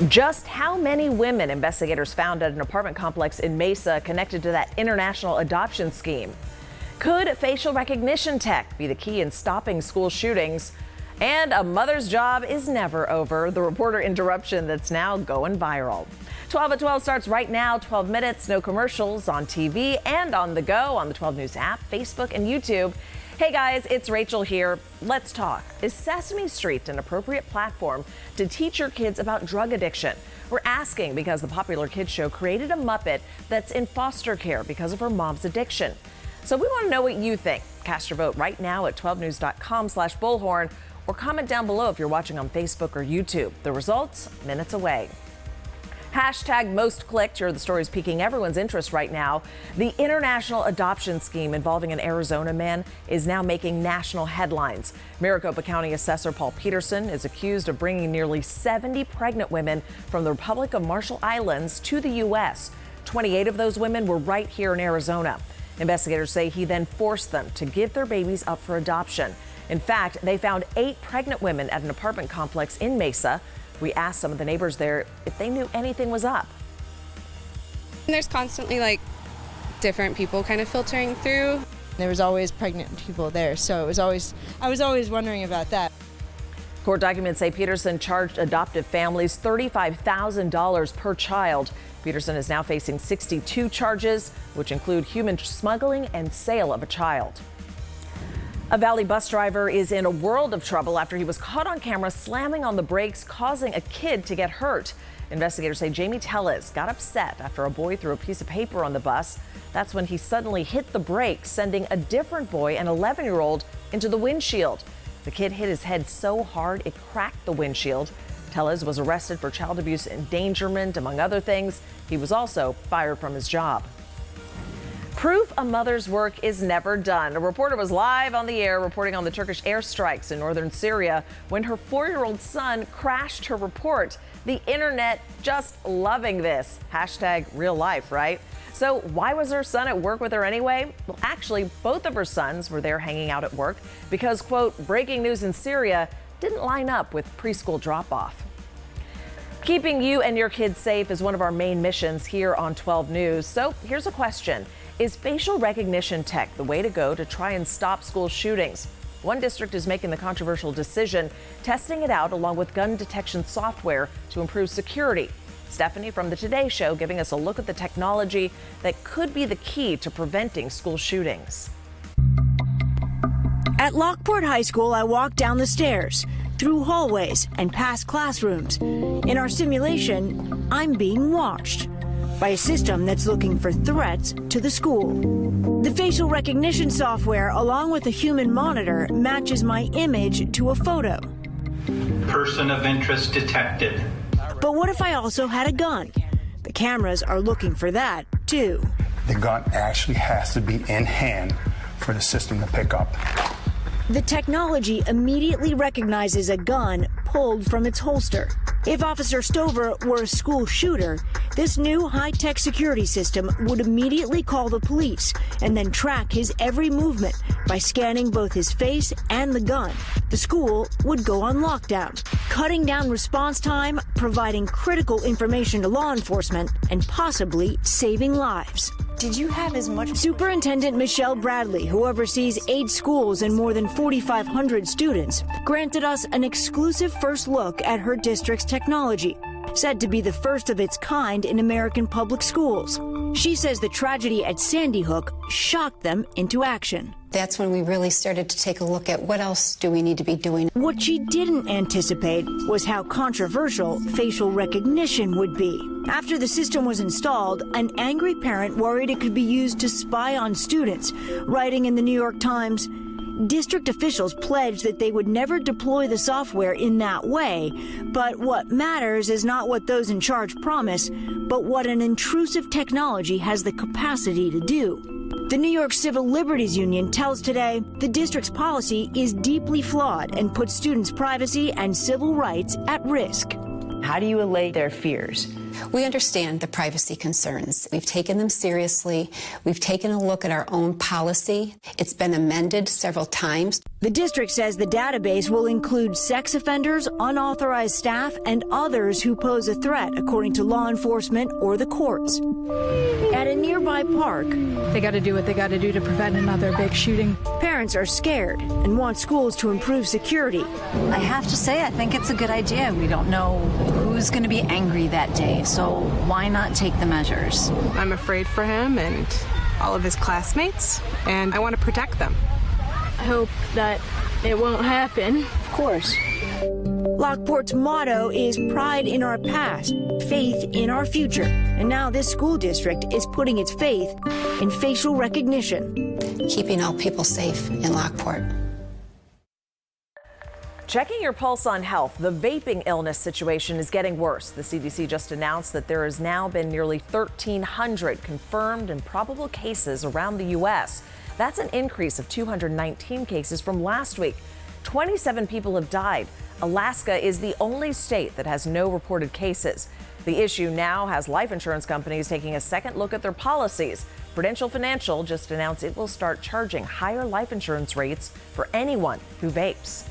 Just how many women investigators found at an apartment complex in Mesa connected to that international adoption scheme? Could facial recognition tech be the key in stopping school shootings? And a mother's job is never over. The reporter interruption that's now going viral. 12 at 12 starts right now, 12 minutes, no commercials on TV and on the go on the 12 News app, Facebook and YouTube. Hey guys, it's Rachel here. Let's talk. Is Sesame Street an appropriate platform to teach your kids about drug addiction? We're asking because the popular kids show created a Muppet that's in foster care because of her mom's addiction. So we want to know what you think. Cast your vote right now at 12news.com/bullhorn or comment down below if you're watching on Facebook or YouTube. The results minutes away. Hashtag most clicked. Here are the stories piquing everyone's interest right now. The international adoption scheme involving an Arizona man is now making national headlines. Maricopa County Assessor Paul Peterson is accused of bringing nearly 70 pregnant women from the Republic of Marshall Islands to the U.S. 28 of those women were right here in Arizona. Investigators say he then forced them to give their babies up for adoption. In fact, they found 8 pregnant women at an apartment complex in Mesa. We asked some of the neighbors there if they knew anything was up. There's constantly different people kind of filtering through. There was always pregnant people there, so I was always wondering about that. Court documents say Peterson charged adoptive families $35,000 per child. Peterson is now facing 62 charges, which include human smuggling and sale of a child. A Valley bus driver is in a world of trouble after he was caught on camera slamming on the brakes, causing a kid to get hurt. Investigators say Jamie Tellez got upset after a boy threw a piece of paper on the bus. That's when he suddenly hit the brakes, sending a different boy, an 11-year-old, into the windshield. The kid hit his head so hard it cracked the windshield. Tellez was arrested for child abuse and endangerment, among other things. He was also fired from his job. Proof a mother's work is never done. A reporter was live on the air reporting on the Turkish airstrikes in northern Syria when her 4-year-old son crashed her report. The internet just loving this. Hashtag real life, right? So why was her son at work with her anyway? Well, actually, both of her sons were there hanging out at work because, quote, breaking news in Syria didn't line up with preschool drop-off. Keeping you and your kids safe is one of our main missions here on 12 News. So here's a question. Is facial recognition tech the way to go to try and stop school shootings? One district is making the controversial decision, testing it out along with gun detection software to improve security. Stephanie from the Today Show giving us a look at the technology that could be the key to preventing school shootings. At Lockport High School, I walked down the stairs, through hallways, and past classrooms. In our simulation, I'm being watched by a system that's looking for threats to the school. The facial recognition software, along with a human monitor, matches my image to a photo. Person of interest detected. But what if I also had a gun? The cameras are looking for that, too. The gun actually has to be in hand for the system to pick up. The technology immediately recognizes a gun pulled from its holster. If Officer Stover were a school shooter, this new high-tech security system would immediately call the police and then track his every movement by scanning both his face and the gun. The school would go on lockdown, cutting down response time, providing critical information to law enforcement, and possibly saving lives. Did you have as much? Superintendent Michelle Bradley, who oversees 8 schools and more than 4,500 students, granted us an exclusive first look at her district's technology, said to be the first of its kind in American public schools. She says the tragedy at Sandy Hook shocked them into action. That's when we really started to take a look at what else do we need to be doing. What she didn't anticipate was how controversial facial recognition would be. After the system was installed, an angry parent worried it could be used to spy on students, writing in the New York Times, district officials pledged that they would never deploy the software in that way, but what matters is not what those in charge promise, but what an intrusive technology has the capacity to do. The New York Civil Liberties Union tells Today the district's policy is deeply flawed and puts students' privacy and civil rights at risk. How do you allay their fears? We understand the privacy concerns. We've taken them seriously. We've taken a look at our own policy. It's been amended several times. The district says the database will include sex offenders, unauthorized staff, and others who pose a threat, according to law enforcement or the courts. At a nearby park, they got to do what they got to do to prevent another big shooting. Parents are scared and want schools to improve security. I have to say, I think it's a good idea. We don't know who's going to be angry that day, so why not take the measures? I'm afraid for him and all of his classmates, and I want to protect them. I hope that it won't happen. Of course. Lockport's motto is pride in our past, faith in our future. And now this school district is putting its faith in facial recognition. Keeping all people safe in Lockport. Checking your pulse on health, the vaping illness situation is getting worse. The CDC just announced that there has now been nearly 1,300 confirmed and probable cases around the U.S. That's an increase of 219 cases from last week. 27 people have died. Alaska is the only state that has no reported cases. The issue now has life insurance companies taking a second look at their policies. Prudential Financial just announced it will start charging higher life insurance rates for anyone who vapes.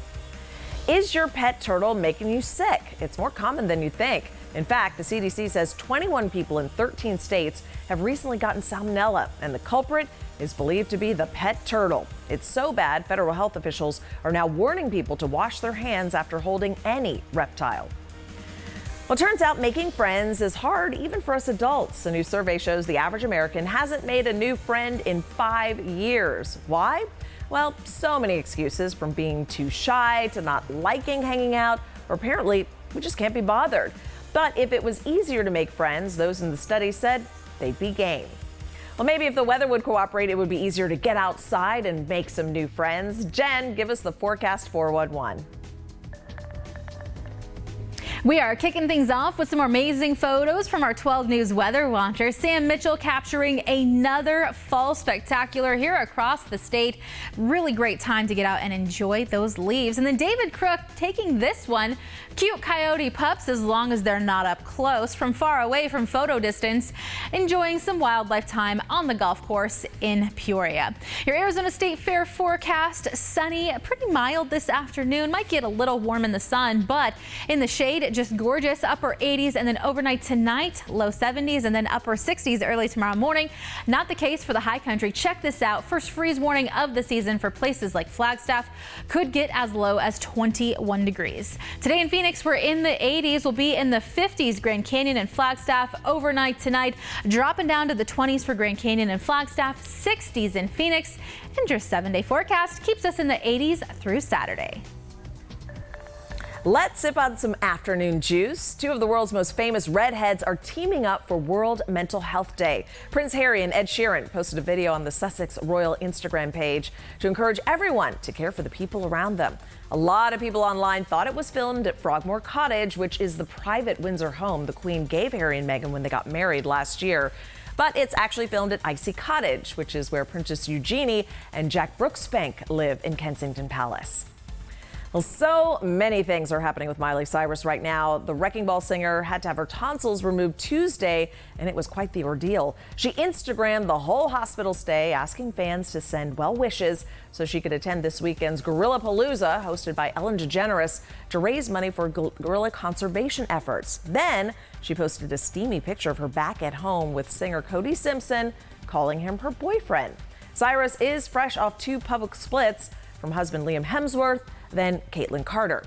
Is your pet turtle making you sick? It's more common than you think. In fact, the CDC says 21 people in 13 states have recently gotten salmonella, and the culprit is believed to be the pet turtle. It's so bad, federal health officials are now warning people to wash their hands after holding any reptile. Well, it turns out making friends is hard even for us adults. A new survey shows the average American hasn't made a new friend in 5 years. Why? Well, so many excuses, from being too shy to not liking hanging out, or apparently we just can't be bothered. But if it was easier to make friends, those in the study said they'd be game. Well, maybe if the weather would cooperate, it would be easier to get outside and make some new friends. Jen, give us the forecast 411. We are kicking things off with some amazing photos from our 12 News weather watcher, Sam Mitchell, capturing another fall spectacular here across the state. Really great time to get out and enjoy those leaves. And then David Crook taking this one. Cute coyote pups, as long as they're not up close, from far away from photo distance, enjoying some wildlife time on the golf course in Peoria. Your Arizona State Fair forecast: sunny, pretty mild this afternoon. Might get a little warm in the sun, but in the shade, just gorgeous. Upper 80s, and then overnight tonight, low 70s, and then upper 60s early tomorrow morning. Not the case for the high country. Check this out. First freeze warning of the season for places like Flagstaff. Could get as low as 21 degrees. Today in Phoenix, we're in the 80s. We'll be in the 50s, Grand Canyon and Flagstaff. Overnight tonight, dropping down to the 20s for Grand Canyon and Flagstaff, 60s in Phoenix. And your 7-day forecast keeps us in the 80s through Saturday. Let's sip on some afternoon juice. Two of the world's most famous redheads are teaming up for World Mental Health Day. Prince Harry and Ed Sheeran posted a video on the Sussex Royal Instagram page to encourage everyone to care for the people around them. A lot of people online thought it was filmed at Frogmore Cottage, which is the private Windsor home the Queen gave Harry and Meghan when they got married last year. But it's actually filmed at Icy Cottage, which is where Princess Eugenie and Jack Brooksbank live in Kensington Palace. Well, so many things are happening with Miley Cyrus right now. The Wrecking Ball singer had to have her tonsils removed Tuesday, and it was quite the ordeal. She Instagrammed the whole hospital stay, asking fans to send well wishes so she could attend this weekend's Gorillapalooza, hosted by Ellen DeGeneres, to raise money for gorilla conservation efforts. Then she posted a steamy picture of her back at home with singer Cody Simpson, calling him her boyfriend. Cyrus is fresh off 2 public splits from husband Liam Hemsworth, then Caitlyn Carter.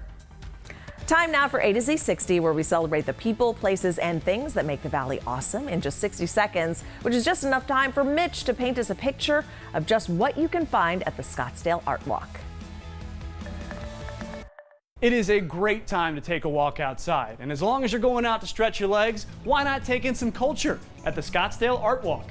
Time now for A to Z 60, where we celebrate the people, places, and things that make the Valley awesome in just 60 seconds, which is just enough time for Mitch to paint us a picture of just what you can find at the Scottsdale Artwalk. It is a great time to take a walk outside, and as long as you're going out to stretch your legs, why not take in some culture at the Scottsdale Artwalk?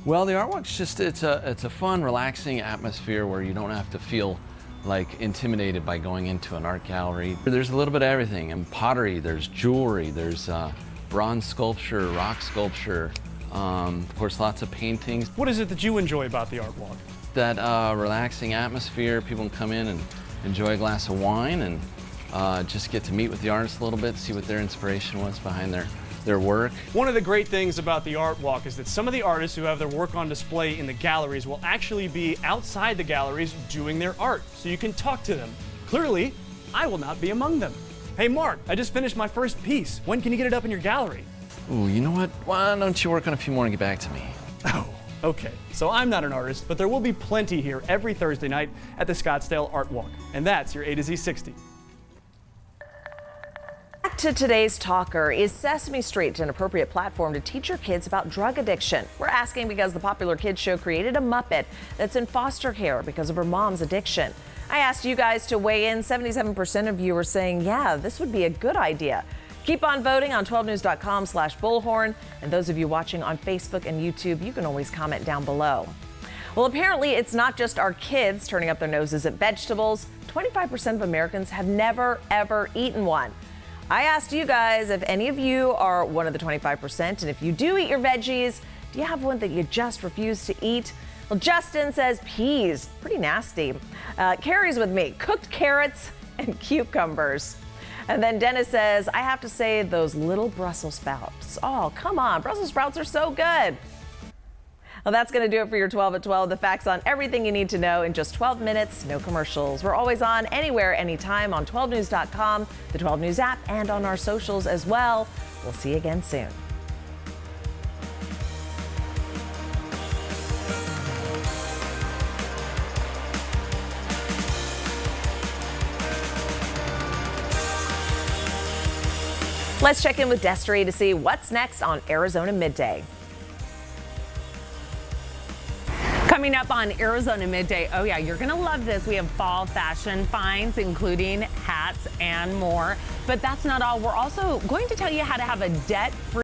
Well, the Artwalk's just, it's a fun, relaxing atmosphere where you don't have to feel like intimidated by going into an art gallery. There's a little bit of everything, and pottery, there's jewelry, there's bronze sculpture, rock sculpture, of course lots of paintings. What is it that you enjoy about the Artwalk? That relaxing atmosphere. People can come in and enjoy a glass of wine and just get to meet with the artists a little bit, see what their inspiration was behind their their work. One of the great things about the Art Walk is that some of the artists who have their work on display in the galleries will actually be outside the galleries doing their art, so you can talk to them. Clearly, I will not be among them. Hey Mark, I just finished my first piece. When can you get it up in your gallery? Ooh, you know what? Why don't you work on a few more and get back to me? Oh, okay. So I'm not an artist, but there will be plenty here every Thursday night at the Scottsdale Art Walk. And that's your A to Z 60. Back to today's talker. Is Sesame Street an appropriate platform to teach your kids about drug addiction? We're asking because the popular kids show created a Muppet that's in foster care because of her mom's addiction. I asked you guys to weigh in. 77% of you are saying, yeah, this would be a good idea. Keep on voting on 12news.com/bullhorn. And those of you watching on Facebook and YouTube, you can always comment down below. Well, apparently it's not just our kids turning up their noses at vegetables. 25% of Americans have never, ever eaten one. I asked you guys if any of you are one of the 25%, and if you do eat your veggies, do you have one that you just refuse to eat? Well, Justin says peas, pretty nasty. Carrie's with me, cooked carrots and cucumbers. And then Dennis says, I have to say those little Brussels sprouts. Oh, come on, Brussels sprouts are so good. Well, that's going to do it for your 12 at 12. The facts on everything you need to know in just 12 minutes, no commercials. We're always on anywhere, anytime on 12news.com, the 12 News app, and on our socials as well. We'll see you again soon. Let's check in with Destry to see what's next on Arizona Midday. Coming up on Arizona Midday, oh yeah, you're gonna love this. We have fall fashion finds, including hats and more. But that's not all. We're also going to tell you how to have a debt-free